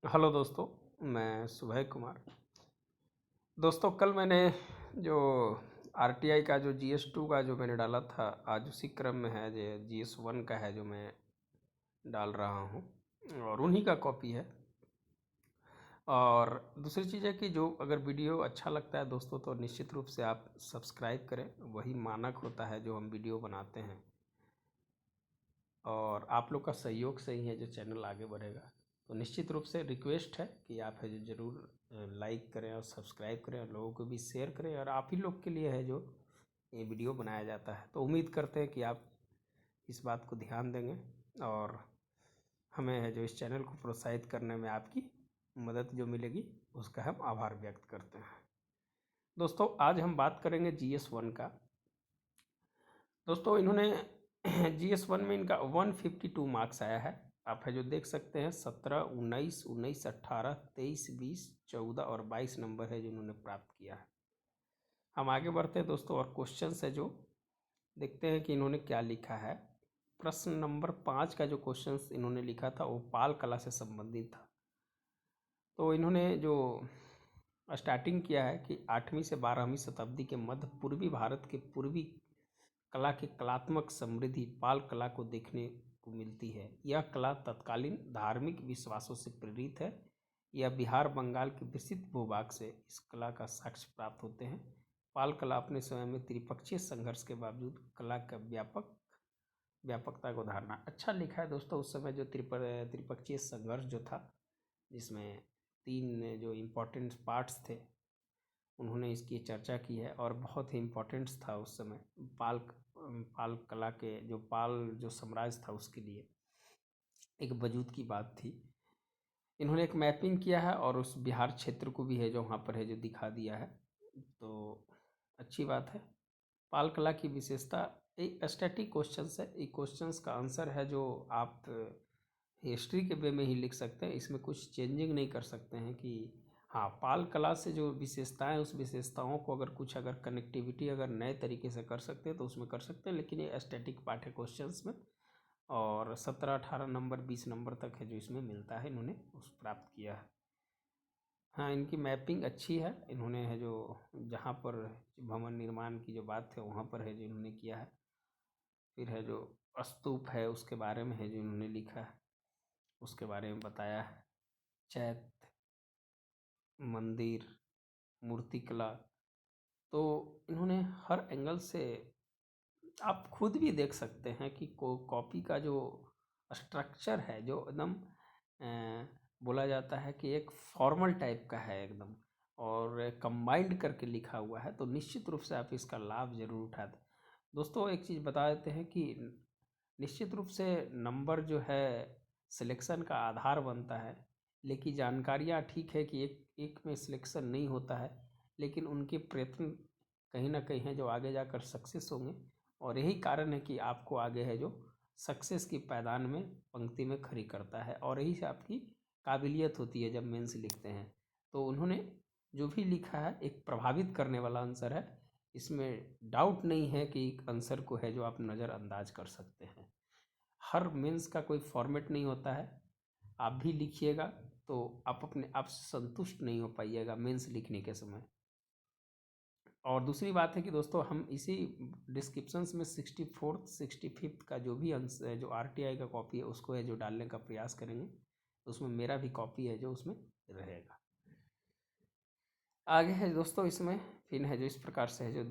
Hello दोस्तों, मैं सुबह कुमार। दोस्तों, कल मैंने जो आरटीआई का जो जीएस 2 का जो मैंने डाला था, आज उसी क्रम में है जो जीएस 1 का है जो मैं डाल रहा हूँ और उन्हीं का कॉपी है। और दूसरी चीज़ है कि जो अगर वीडियो अच्छा लगता है दोस्तों, तो निश्चित रूप से आप सब्सक्राइब करें। वही मानक होता है जो हम वीडियो बनाते हैं, और आप लोग का सहयोग से ही है जो चैनल आगे बढ़ेगा। तो निश्चित रूप से रिक्वेस्ट है कि आप है जो ज़रूर लाइक करें और सब्सक्राइब करें और लोगों को भी शेयर करें, और आप ही लोग के लिए है जो ये वीडियो बनाया जाता है। तो उम्मीद करते हैं कि आप इस बात को ध्यान देंगे और हमें है जो इस चैनल को प्रोत्साहित करने में आपकी मदद जो मिलेगी उसका हम आभार व्यक्त करते हैं। दोस्तों, आज हम बात करेंगे जीएस 1 का। दोस्तों, इन्होंने जीएस 1 में इनका 152 मार्क्स आया है। आप है जो देख सकते हैं 17, 19, 19, 18, 23, 20, 14 और 22 नंबर है जो इन्होंने प्राप्त किया है। हम आगे बढ़ते हैं दोस्तों, और क्वेश्चन है जो देखते हैं कि इन्होंने क्या लिखा है। प्रश्न नंबर 5 का जो क्वेश्चन इन्होंने लिखा था वो पाल कला से संबंधित था। तो इन्होंने जो स्टार्टिंग किया है कि 8वीं से 12वीं शताब्दी के मध्य पूर्वी भारत के पूर्वी कला की कलात्मक समृद्धि पाल कला को देखने को मिलती है। यह कला तत्कालीन धार्मिक विश्वासों से प्रेरित है। यह बिहार बंगाल के विस्तृत भूभाग से इस कला का साक्ष्य प्राप्त होते हैं। पाल कला अपने समय में त्रिपक्षीय संघर्ष के बावजूद कला का व्यापकता को धारणा अच्छा लिखा है। दोस्तों, उस समय जो त्रिपक्षीय संघर्ष जो था, जिसमें 3 जो इम्पोर्टेंट पार्ट्स थे, उन्होंने इसकी चर्चा की है और बहुत ही इम्पोर्टेंट्स था उस समय पाल कला के जो पाल जो साम्राज्य था उसके लिए एक वजूद की बात थी। इन्होंने एक मैपिंग किया है और उस बिहार क्षेत्र को भी है जो वहाँ पर है जो दिखा दिया है। तो अच्छी बात है। पाल कला की विशेषता एक स्टैटिक क्वेश्चंस है। ये क्वेश्चंस का आंसर है जो आप हिस्ट्री के वे में ही लिख सकते हैं। इसमें कुछ चेंजिंग नहीं कर सकते हैं कि हाँ, पाल कला से जो विशेषताएं, उस विशेषताओं को अगर कनेक्टिविटी अगर नए तरीके से कर सकते हैं तो उसमें कर सकते हैं, लेकिन ये स्टैटिक पार्ट है क्वेश्चंस में। और 17, 18 नंबर, 20 नंबर तक है जो इसमें मिलता है, इन्होंने उस प्राप्त किया है। हाँ, इनकी मैपिंग अच्छी है। इन्होंने है जो जहाँ पर भवन निर्माण की जो बात है वहाँ पर है जो इन्होंने किया है। फिर है जो स्तूप है उसके बारे में है जो इन्होंने लिखा है, उसके बारे में बताया है। चैत्य मंदिर, मूर्तिकला, तो इन्होंने हर एंगल से आप खुद भी देख सकते हैं कि कॉपी का जो स्ट्रक्चर है जो एकदम बोला जाता है कि एक फॉर्मल टाइप का है एकदम, और कंबाइंड करके लिखा हुआ है। तो निश्चित रूप से आप इसका लाभ ज़रूर उठाते। दोस्तों, एक चीज़ बता देते हैं कि निश्चित रूप से नंबर जो है सिलेक्शन का आधार बनता है, लेकिन जानकारियाँ ठीक है कि एक एक में सिलेक्शन नहीं होता है, लेकिन उनके प्रयत्न कहीं ना कहीं हैं जो आगे जाकर सक्सेस होंगे। और यही कारण है कि आपको आगे है जो सक्सेस की पैदान में पंक्ति में खड़ी करता है, और यही से आपकी काबिलियत होती है जब मेंस लिखते हैं। तो उन्होंने जो भी लिखा है एक प्रभावित करने वाला आंसर है। इसमें डाउट नहीं है कि एक आंसर को है जो आप नज़रअंदाज कर सकते हैं। हर मेंस का कोई फॉर्मेट नहीं होता है। आप भी लिखिएगा तो आप अपने आप से संतुष्ट नहीं हो पाइएगा मेंस लिखने के समय। और दूसरी बात है कि दोस्तों, हम इसी डिस्क्रिप्शंस में 64th 65th का जो भी आंसर जो आरटीआई का कॉपी है उसको है जो डालने का प्रयास करेंगे। तो उसमें मेरा भी कॉपी है जो उसमें रहेगा। आगे है दोस्तों, इसमें फिर है जो इस प्रकार से है जो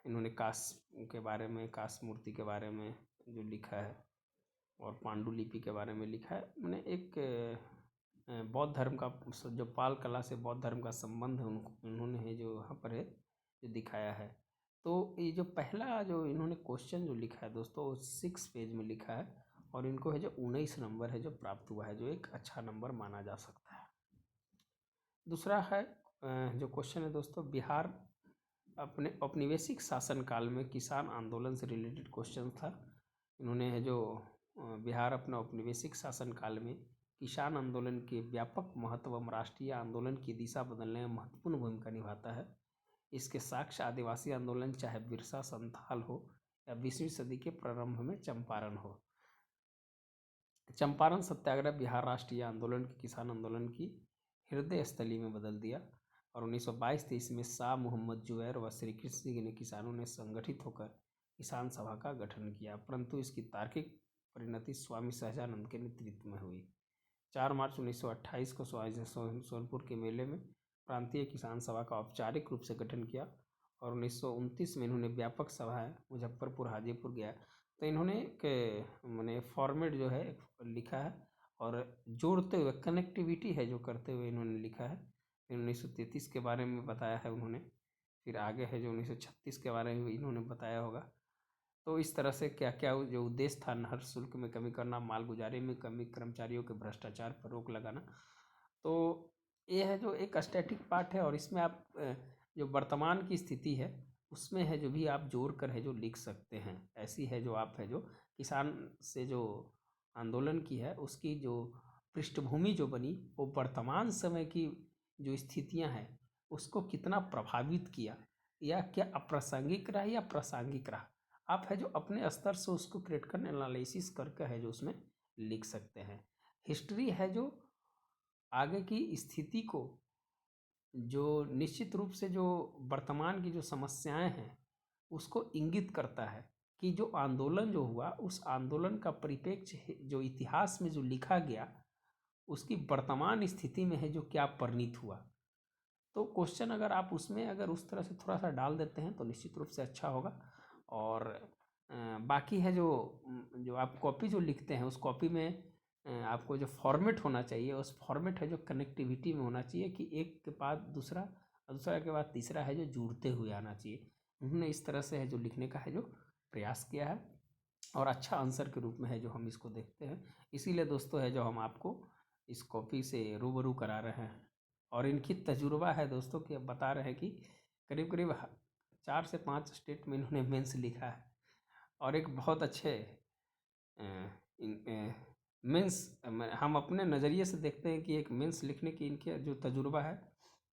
इन्होंने काश के बारे में, काश मूर्ति के बारे में जो लिखा है, और पांडुलिपि के बारे में लिखा है। मैंने एक बौद्ध धर्म का जो पाल कला से बौद्ध धर्म का संबंध है उन्होंने है जो यहाँ पर है जो दिखाया है। तो ये जो पहला जो इन्होंने क्वेश्चन जो लिखा है दोस्तों, 6 पेज में लिखा है, और इनको है जो 19 नंबर है जो प्राप्त हुआ है, जो एक अच्छा नंबर माना जा सकता है। दूसरा है जो क्वेश्चन है दोस्तों, बिहार अपने औपनिवेशिक शासन काल में किसान आंदोलन से रिलेटेड क्वेश्चन था। इन्होंने है जो बिहार अपना औपनिवेशिक शासन काल में किसान आंदोलन के व्यापक महत्व एवं राष्ट्रीय आंदोलन की दिशा बदलने में महत्वपूर्ण भूमिका निभाता है। इसके साक्ष्य आदिवासी आंदोलन, चाहे बिरसा संथाल हो या 20वीं सदी के प्रारंभ में चंपारण हो। चंपारण सत्याग्रह बिहार राष्ट्रीय आंदोलन के किसान आंदोलन की हृदय स्थली में बदल दिया और 1922-23 में शाह मोहम्मद जुबैर व श्री कृष्ण सिंह ने किसानों ने संगठित होकर किसान सभा का गठन किया, परंतु इसकी तार्किक परिणति स्वामी सहजानंद के नेतृत्व में हुई। 4 मार्च 1928 को सोनपुर के मेले में प्रांतीय किसान सभा का औपचारिक रूप से गठन किया और 1929 में इन्होंने व्यापक सभाएं मुजफ्फरपुर, हाजीपुर गया। तो इन्होंने मैंने फॉर्मेट जो है लिखा है और जोड़ते हुए कनेक्टिविटी है जो करते हुए इन्होंने लिखा है। 1933 के बारे में बताया है उन्होंने, फिर आगे है जो 1936 के बारे में इन्होंने बताया होगा। तो इस तरह से क्या क्या जो उद्देश्य था, नहर शुल्क में कमी करना, मालगुजारी में कमी, कर्मचारियों के भ्रष्टाचार पर रोक लगाना। तो ये है जो एक स्टैटिक पार्ट है और इसमें आप जो वर्तमान की स्थिति है उसमें है जो भी आप जोड़ कर है जो लिख सकते हैं। ऐसी है जो आप है जो किसान से जो आंदोलन की है उसकी जो पृष्ठभूमि जो बनी वो वर्तमान समय की जो स्थितियां हैं उसको कितना प्रभावित किया, या क्या अप्रासंगिक रहा या प्रासंगिक रहा। आप है जो अपने स्तर से उसको क्रिटिकल एनालिसिस करके है जो उसमें लिख सकते हैं। हिस्ट्री है जो आगे की स्थिति को जो निश्चित रूप से जो वर्तमान की जो समस्याएं हैं उसको इंगित करता है कि जो आंदोलन जो हुआ उस आंदोलन का परिप्रेक्ष्य जो इतिहास में जो लिखा गया उसकी वर्तमान स्थिति में है जो क्या परिणित हुआ। तो क्वेश्चन अगर आप उसमें अगर उस तरह से थोड़ा सा डाल देते हैं तो निश्चित रूप से अच्छा होगा। और बाकी है जो जो आप कॉपी जो लिखते हैं उस कॉपी में आपको जो फॉर्मेट होना चाहिए उस फॉर्मेट है जो कनेक्टिविटी में होना चाहिए कि एक के बाद दूसरा, दूसरा के बाद तीसरा है जो जुड़ते हुए आना चाहिए। उन्होंने इस तरह से है जो लिखने का है जो प्रयास किया है और अच्छा आंसर के रूप में है जो हम इसको देखते हैं। इसीलिए दोस्तों है जो हम आपको इस कॉपी से रूबरू करा रहे हैं और इनकी तजुर्बा है दोस्तों कि अब बता रहे हैं कि करीब करीब 4 से 5 स्टेट में इन्होंने मेंस लिखा है और एक बहुत अच्छे मेंस हम अपने नज़रिए से देखते हैं कि एक मेंस लिखने की इनके जो तजुर्बा है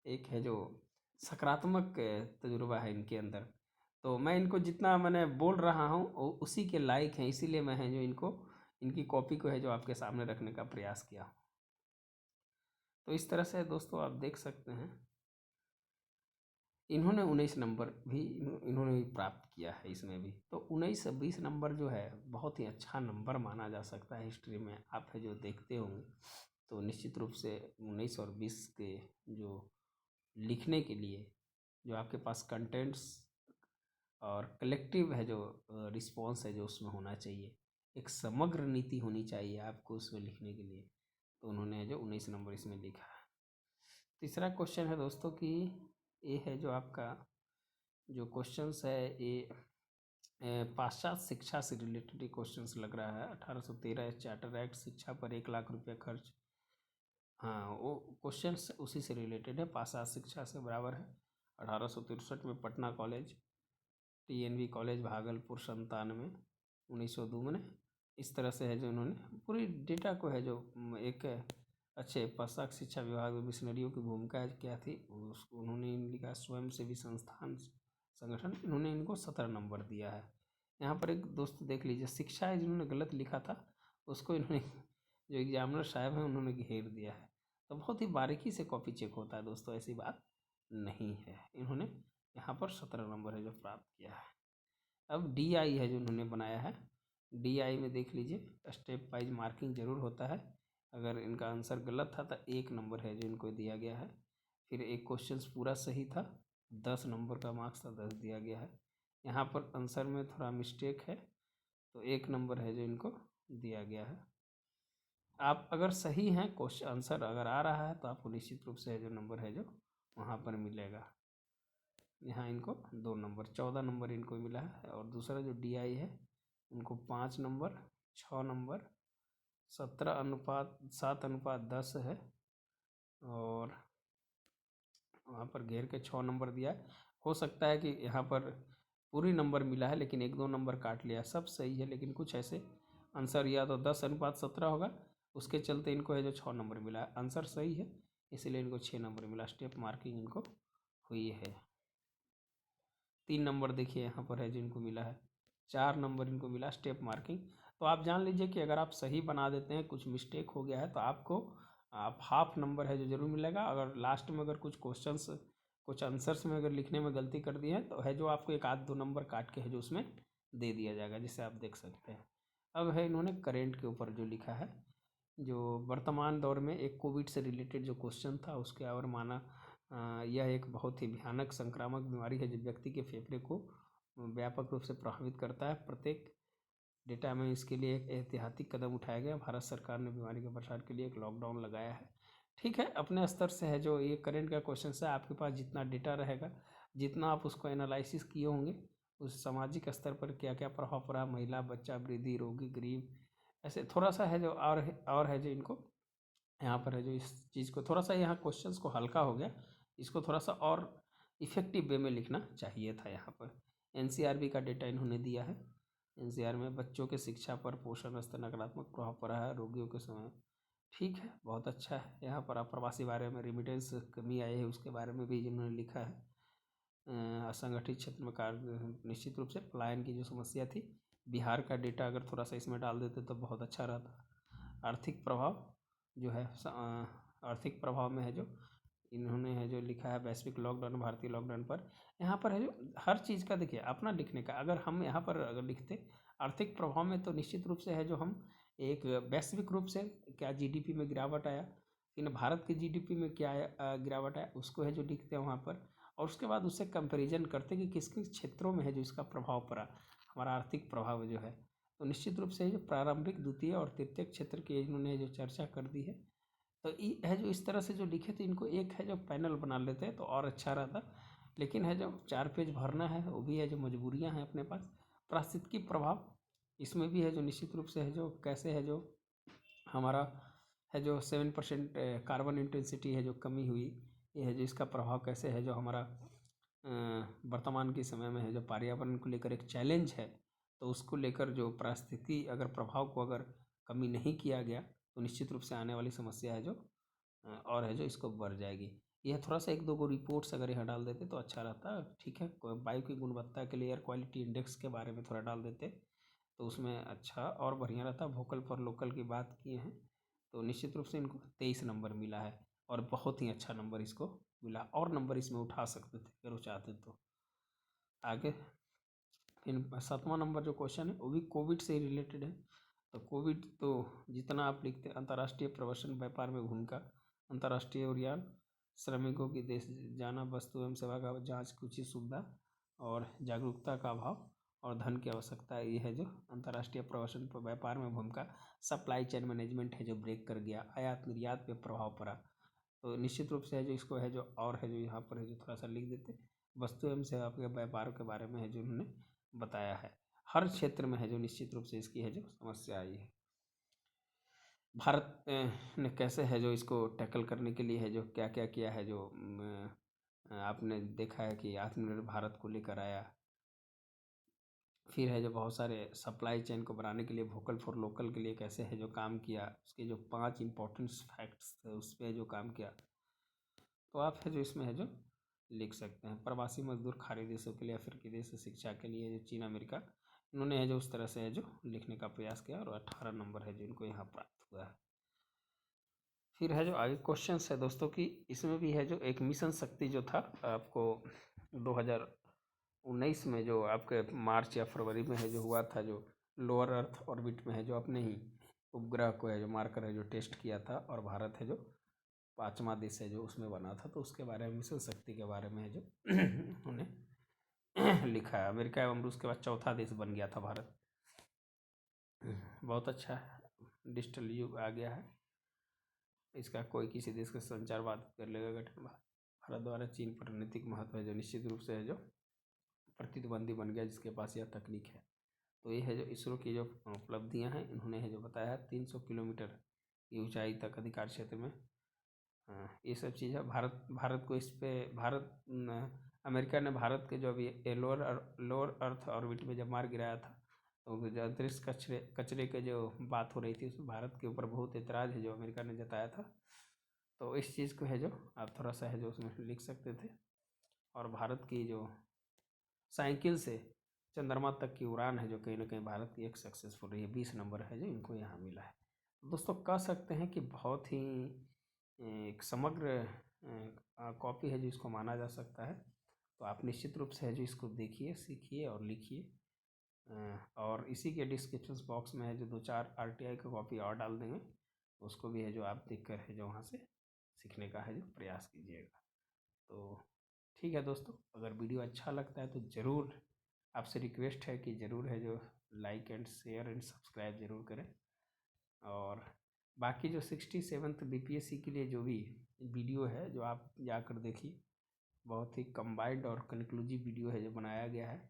एक है जो सकारात्मक तजुर्बा है इनके अंदर। तो मैं इनको जितना मैंने बोल रहा हूँ उसी के लायक हैं, इसीलिए मैं है जो इनको इनकी कॉपी को है जो आपके सामने रखने का प्रयास किया। तो इस तरह से दोस्तों आप देख सकते हैं इन्होंने 19 नंबर भी इन्होंने भी प्राप्त किया है इसमें भी। तो 19 से 20 नंबर जो है बहुत ही अच्छा नंबर माना जा सकता है हिस्ट्री में। आप है जो देखते होंगे तो निश्चित रूप से 19 और 20 के जो लिखने के लिए जो आपके पास कंटेंट्स और कलेक्टिव है जो रिस्पॉन्स है जो उसमें होना चाहिए, एक समग्र नीति होनी चाहिए आपको उसमें लिखने के लिए। तो उन्होंने जो 19 नंबर इसमें लिखा है। तीसरा क्वेश्चन है दोस्तों कि ये है जो आपका जो क्वेश्चंस है ये पाश्चात्य शिक्षा से रिलेटेड क्वेश्चंस लग रहा है। 1813 चार्टर एक्ट, शिक्षा पर 1 लाख रुपया खर्च। हाँ वो क्वेश्चंस उसी से रिलेटेड है, पाश्चात्य शिक्षा से बराबर है। 1863 में Patna college, TNV college Bhagalpur 97, 1902 में। इस तरह से है जो उन्होंने पूरी डेटा को है जो एक अच्छे पाश्चात्य शिक्षा विभाग में मिशनरियों की भूमिका क्या थी उसको उन्होंने लिखा। स्वयं सेवी संस्थान संगठन, इन्होंने इनको 17 नंबर दिया है। यहाँ पर एक दोस्त देख लीजिए, शिक्षा है जिन्होंने गलत लिखा था उसको इन्होंने जो एग्जामिनर साहब हैं उन्होंने घेर दिया है। तो बहुत ही बारीकी से कॉपी चेक होता है दोस्तों, ऐसी बात नहीं है। इन्होंने यहाँ पर 17 नंबर है जो प्राप्त किया है। अब DI है जो उन्होंने बनाया है। DI में देख लीजिए स्टेप वाइज मार्किंग जरूर होता है। अगर इनका आंसर गलत था तो 1 नंबर है जो इनको दिया गया है। फिर एक क्वेश्चन पूरा सही था, 10 नंबर का मार्क्स था, 10 दिया गया है। यहाँ पर आंसर में थोड़ा मिस्टेक है तो 1 नंबर है जो इनको दिया गया है। आप अगर सही हैं क्वेश्चन आंसर अगर आ रहा है तो आपको निश्चित रूप से है जो नंबर है जो वहाँ पर मिलेगा। यहाँ इनको 2 नंबर, 14 नंबर इनको मिला है। और दूसरा जो DI है उनको 5 नंबर, 6 नंबर, 17:7:10 है और वहाँ पर घेर के 6 नंबर दिया है। हो सकता है कि यहाँ पर पूरी नंबर मिला है लेकिन 1-2 नंबर काट लिया। सब सही है लेकिन कुछ ऐसे आंसर या तो 10:17 होगा, उसके चलते इनको है जो 6 नंबर मिला है। आंसर सही है इसलिए इनको 6 नंबर मिला। स्टेप मार्किंग इनको हुई है। 3 नंबर देखिए यहाँ पर है जो इनको मिला है। 4 नंबर इनको मिला स्टेप मार्किंग। तो आप जान लीजिए कि अगर आप सही बना देते हैं, कुछ मिस्टेक हो गया है तो आपको आप हाफ नंबर है जो ज़रूर मिलेगा। अगर लास्ट में अगर कुछ आंसर्स में अगर लिखने में गलती कर दी है तो है जो आपको एक आध दो नंबर काट के है जो उसमें दे दिया जाएगा, जिससे आप देख सकते हैं। अब है इन्होंने करेंट के ऊपर जो लिखा है, जो वर्तमान दौर में एक कोविड से रिलेटेड जो क्वेश्चन था उसके और माना यह एक बहुत ही भयानक संक्रामक बीमारी है जो व्यक्ति के फेफड़े को व्यापक रूप से प्रभावित करता है। प्रत्येक डेटा में इसके लिए एक एहतियाती कदम उठाया गया। भारत सरकार ने बीमारी के प्रसार के लिए एक लॉकडाउन लगाया है। ठीक है, अपने स्तर से है जो ये करेंट का क्वेश्चन है, आपके पास जितना डेटा रहेगा, जितना आप उसको एनालिसिस किए होंगे, उस सामाजिक स्तर पर क्या क्या प्रभाव पड़ा, महिला, बच्चा, वृद्धि, रोगी, गरीब, ऐसे थोड़ा सा है जो और है जो इनको यहाँ पर है जो इस चीज़ को थोड़ा सा यहाँ क्वेश्चंस को हल्का हो गया, इसको थोड़ा सा और इफ़ेक्टिव वे में लिखना चाहिए था। यहाँ पर एनसीआरबी का डेटा इन्होंने दिया है। एनसीआर में बच्चों के शिक्षा पर पोषण स्तर नकारात्मक प्रभाव पड़ा है, रोगियों के समय। ठीक है, बहुत अच्छा है। यहाँ पर अप्रवासी बारे में रिमिटेंस कमी आई है उसके बारे में भी जिन्होंने लिखा है। असंगठित क्षेत्र में कार्य, निश्चित रूप से पलायन की जो समस्या थी, बिहार का डेटा अगर थोड़ा सा इसमें डाल देते तो बहुत अच्छा रहता। आर्थिक प्रभाव जो है आर्थिक प्रभाव में है जो इन्होंने है जो लिखा है वैश्विक लॉकडाउन, भारतीय लॉकडाउन पर। यहाँ पर है जो हर चीज़ का देखिए अपना लिखने का, अगर हम यहाँ पर अगर लिखते आर्थिक प्रभाव में तो निश्चित रूप से है जो हम एक वैश्विक रूप से क्या जीडीपी में गिरावट आया, इन भारत के जीडीपी में क्या गिरावट आया, उसको है जो लिखते हैं वहाँ पर। और उसके बाद उससे कंपैरिजन करते कि किस किस क्षेत्रों में है जो इसका प्रभाव पड़ा, हमारा आर्थिक प्रभाव जो है। तो निश्चित रूप से जो प्रारंभिक, द्वितीय और तृतीय क्षेत्र की इन्होंने जो चर्चा कर दी है, तो ये है जो इस तरह से जो लिखे तो इनको एक है जो पैनल बना लेते हैं तो और अच्छा रहता। लेकिन है जो 4 पेज भरना है वो भी है जो मजबूरियां हैं अपने पास। पारिस्थितिकी प्रभाव इसमें भी है जो निश्चित रूप से है जो कैसे है जो हमारा है जो 7% कार्बन इंटेंसिटी है जो कमी हुई, ये है जो इसका प्रभाव कैसे है जो हमारा वर्तमान के समय में है जो पर्यावरण को लेकर एक चैलेंज है, तो उसको लेकर जो पारिस्थितिकी अगर प्रभाव को अगर कमी नहीं किया गया तो निश्चित रूप से आने वाली समस्या है जो और है जो इसको बढ़ जाएगी। यह थोड़ा सा एक दो गो रिपोर्ट्स अगर यहाँ डाल देते तो अच्छा रहता। ठीक है, वायु की गुणवत्ता के लिए एयर क्वालिटी इंडेक्स के बारे में थोड़ा डाल देते तो उसमें अच्छा और बढ़िया रहता। वोकल फॉर लोकल की बात किए हैं तो निश्चित रूप से इनको 23 नंबर मिला है और बहुत ही अच्छा नंबर इसको मिला, और नंबर इसमें उठा सकते थे अगर वो चाहते तो। आगे फिर 7वां नंबर जो क्वेश्चन है वो भी कोविड से ही रिलेटेड है। तो कोविड तो जितना आप लिखते हैं, अंतर्राष्ट्रीय प्रवासन व्यापार में भूमिका, अंतर्राष्ट्रीय उड़ान, श्रमिकों की देश जाना, वस्तु एवं सेवा का जांच की उचित सुविधा और जागरूकता का अभाव और धन की आवश्यकता, ये है जो अंतर्राष्ट्रीय प्रवासन व्यापार में भूमिका। सप्लाई चेन मैनेजमेंट है जो ब्रेक कर गया, आयात निर्यात पे प्रभाव पड़ा। तो निश्चित रूप से है जो इसको है जो और है जो यहाँ पर है जो थोड़ा सा लिख देते, वस्तु एवं सेवा के व्यापार के बारे में है जो उन्होंने बताया है। हर क्षेत्र में है जो निश्चित रूप से इसकी है जो समस्या आई है। भारत ने कैसे है जो इसको टैकल करने के लिए है जो क्या क्या किया है जो आपने देखा है कि आत्मनिर्भर भारत को लेकर आया। फिर है जो बहुत सारे सप्लाई चेन को बनाने के लिए वोकल फॉर लोकल के लिए कैसे है जो काम किया, उसके जो 5 इम्पोर्टेंट फैक्ट्स थे उस पर जो काम किया, तो आप है जो इसमें है जो लिख सकते हैं। प्रवासी मजदूर खाड़ी देशों के लिए, अफ्रीकी देश से शिक्षा के लिए, जो चीन, अमेरिका, इन्होंने है जो उस तरह से है जो लिखने का प्रयास किया और 18 नंबर है जो इनको यहाँ प्राप्त हुआ है। फिर है जो आगे क्वेश्चन है दोस्तों की, इसमें भी है जो एक मिशन शक्ति जो था आपको 2019 में जो आपके मार्च या फरवरी में है जो हुआ था, जो लोअर अर्थ ऑर्बिट में है जो अपने ही उपग्रह को है जो मारकर है जो टेस्ट किया था, और भारत है जो 5वां देश है जो उसमें बना था, तो उसके बारे में मिशन शक्ति के बारे में है जो उन्होंने लिखा है। अमेरिका एवं रूस के बाद चौथा देश बन गया था भारत। बहुत अच्छा है, डिजिटल युग आ गया है, इसका कोई किसी देश का संचार बात कर लेगा गठन। भारत द्वारा चीन पर रणनीतिक महत्व है जो निश्चित रूप से है जो प्रतिद्वंदी बन गया जिसके पास यह तकनीक है। तो ये है जो इसरो की जो उपलब्धियां हैं, इन्होंने है जो बताया है 300 किलोमीटर की ऊंचाई तक अधिकार क्षेत्र में, ये सब चीज़ है। भारत को इस पे अमेरिका ने भारत के जो अभी लोअर अर्थ ऑर्बिट में जब मार गिराया था, तो जो अंतरिक्ष कचरे के जो बात हो रही थी उसमें भारत के ऊपर बहुत एतराज़ है जो अमेरिका ने जताया था। तो इस चीज़ को है जो आप थोड़ा सा है जो उसमें लिख सकते थे। और भारत की जो साइकिल से चंद्रमा तक की उड़ान है जो कहीं ना कहीं भारत की एक सक्सेसफुल रही है। 20 नंबर है जो इनको यहाँ मिला है। दोस्तों कह सकते हैं कि बहुत ही एक समग्र कॉपी है जो इसको माना जा सकता है। तो आप निश्चित रूप से है जो इसको देखिए, सीखिए और लिखिए। और इसी के डिस्क्रिप्शन बॉक्स में है जो 2-4 RTI का कॉपी और डाल देंगे, उसको भी है जो आप देख कर है जो वहाँ से सीखने का है जो प्रयास कीजिएगा। तो ठीक है दोस्तों, अगर वीडियो अच्छा लगता है तो ज़रूर आपसे रिक्वेस्ट है कि ज़रूर है जो like and share and subscribe ज़रूर करें। और बाकी जो 67th BPSC के लिए जो भी वीडियो है जो आप जाकर देखिए, बहुत ही कंबाइंड और कंक्लूसिव वीडियो है जो बनाया गया है,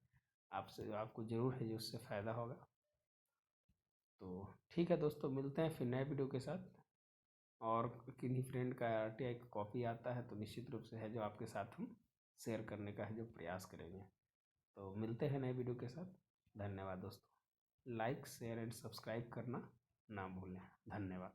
आपसे आपको ज़रूर है जो उससे फ़ायदा होगा। तो ठीक है दोस्तों, मिलते हैं फिर नए वीडियो के साथ। और किन्हीं फ्रेंड का RTI का कॉपी आता है तो निश्चित रूप से है जो आपके साथ हम शेयर करने का है जो प्रयास करेंगे। तो मिलते हैं नए वीडियो के साथ। धन्यवाद दोस्तों। लाइक शेयर एंड सब्सक्राइब करना ना भूलें। धन्यवाद।